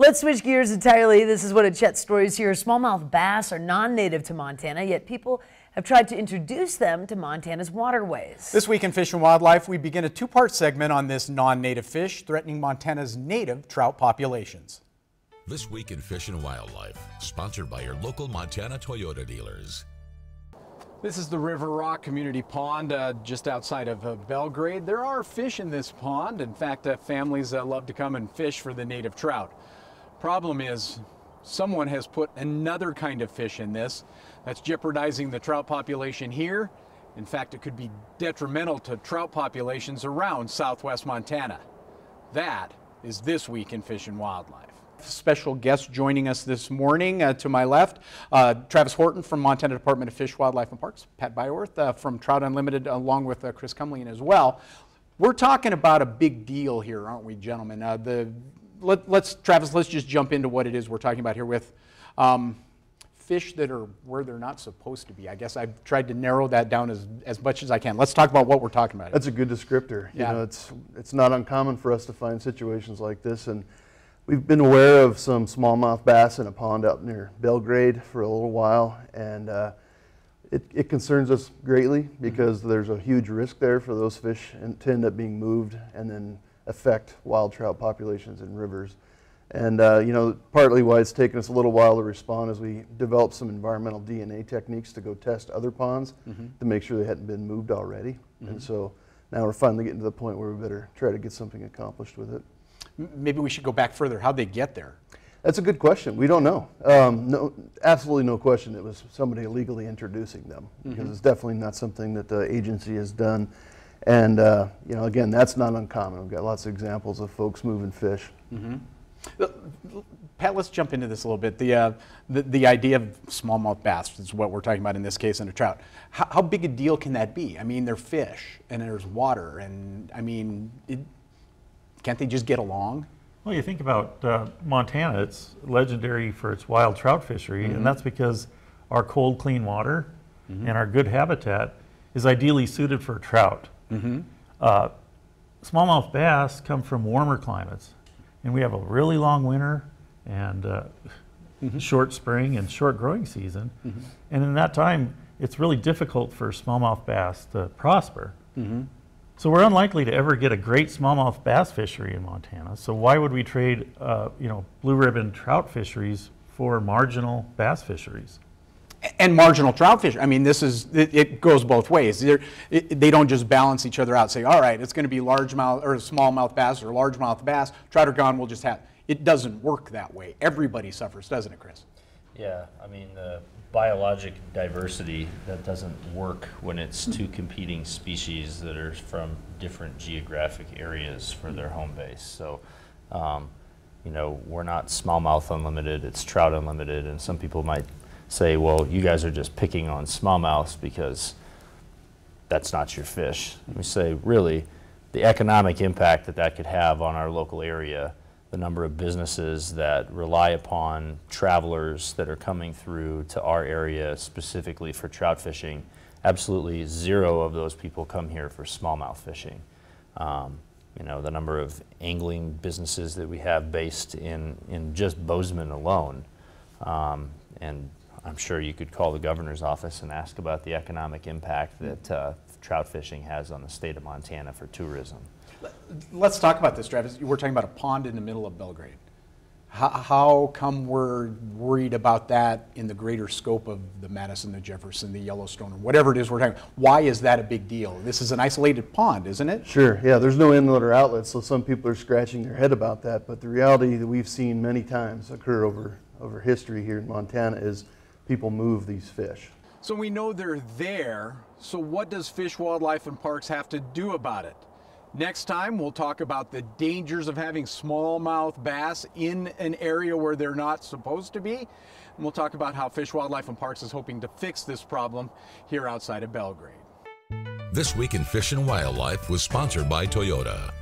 Let's switch gears entirely. This is one of Chet's stories here. Smallmouth bass are non-native to Montana, yet people have tried to introduce them to Montana's waterways. This week in Fish and Wildlife, we begin a two-part segment on this non-native fish threatening Montana's native trout populations. This week in Fish and Wildlife, sponsored by your local Montana Toyota dealers. This is the River Rock Community Pond just outside of Belgrade. There are fish in this pond. In fact, families love to come and fish for the native trout. Problem is, someone has put another kind of fish in this that's jeopardizing the trout population here. In fact, it could be detrimental to trout populations around southwest Montana. That is This Week in Fish and Wildlife. Special guest joining us this morning to my left, Travis Horton from Montana Department of Fish, Wildlife and Parks, Pat Byorth from Trout Unlimited, along with Kris Kumlien as well. We're talking about a big deal here, aren't we, gentlemen? Travis, let's just jump into what it is we're talking about here with fish that are where they're not supposed to be. I guess I've tried to narrow that down as much as I can. Let's talk about what we're talking about. That's a good descriptor. Yeah. You know, it's not uncommon for us to find situations like this, and we've been aware of some smallmouth bass in a pond out near Belgrade for a little while, and it concerns us greatly because there's a huge risk there for those fish to end up being moved and then affect wild trout populations in rivers. And you know, partly why it's taken us a little while to respond is we developed some environmental DNA techniques to go test other ponds to make sure they hadn't been moved already. And so now we're finally getting to the point where we better try to get something accomplished with it. Maybe we should go back further. How'd they get there? That's a good question. We don't know. No, absolutely no question it was somebody illegally introducing them, because it's definitely not something that the agency has done. And you know, again, that's not uncommon. We've got lots of examples of folks moving fish. Pat, let's jump into this a little bit. The idea of smallmouth bass is what we're talking about in this case, and a trout. How big a deal can that be? I mean, they're fish, and there's water, and I mean, can't they just get along? Well, you think about Montana, it's legendary for its wild trout fishery, and that's because our cold, clean water and our good habitat is ideally suited for trout. Smallmouth bass come from warmer climates, and we have a really long winter and short spring and short growing season. And in that time, it's really difficult for smallmouth bass to prosper. So we're unlikely to ever get a great smallmouth bass fishery in Montana. So why would we trade, you know, blue ribbon trout fisheries for marginal bass fisheries? And marginal trout fish. I mean, it goes both ways. They don't just balance each other out. Say, all right, it's going to be largemouth or smallmouth bass or largemouth bass. Trout are gone. We'll just have. It doesn't work that way. Everybody suffers, doesn't it, Kris? Yeah, I mean, the biologic diversity, that doesn't work when it's two competing species that are from different geographic areas for their home base. So, you know, we're not smallmouth unlimited, it's trout unlimited, and some people might say, well, you guys are just picking on smallmouths because that's not your fish. We say, really, the economic impact that could have on our local area, the number of businesses that rely upon travelers that are coming through to our area specifically for trout fishing, absolutely zero of those people come here for smallmouth fishing. You know, the number of angling businesses that we have based in just Bozeman alone, and I'm sure you could call the governor's office and ask about the economic impact that trout fishing has on the state of Montana for tourism. Let's talk about this, Travis. We're talking about a pond in the middle of Belgrade. How come we're worried about that in the greater scope of the Madison, the Jefferson, the Yellowstone, or whatever it is we're talking about? Why is that a big deal? This is an isolated pond, isn't it? Sure, yeah, there's no inlet or outlet, so some people are scratching their head about that, but the reality that we've seen many times occur over history here in Montana is people move these fish. So we know they're there, so what does Fish, Wildlife, and Parks have to do about it? Next time, we'll talk about the dangers of having smallmouth bass in an area where they're not supposed to be. And we'll talk about how Fish, Wildlife, and Parks is hoping to fix this problem here outside of Belgrade. This Week in Fish and Wildlife was sponsored by Toyota.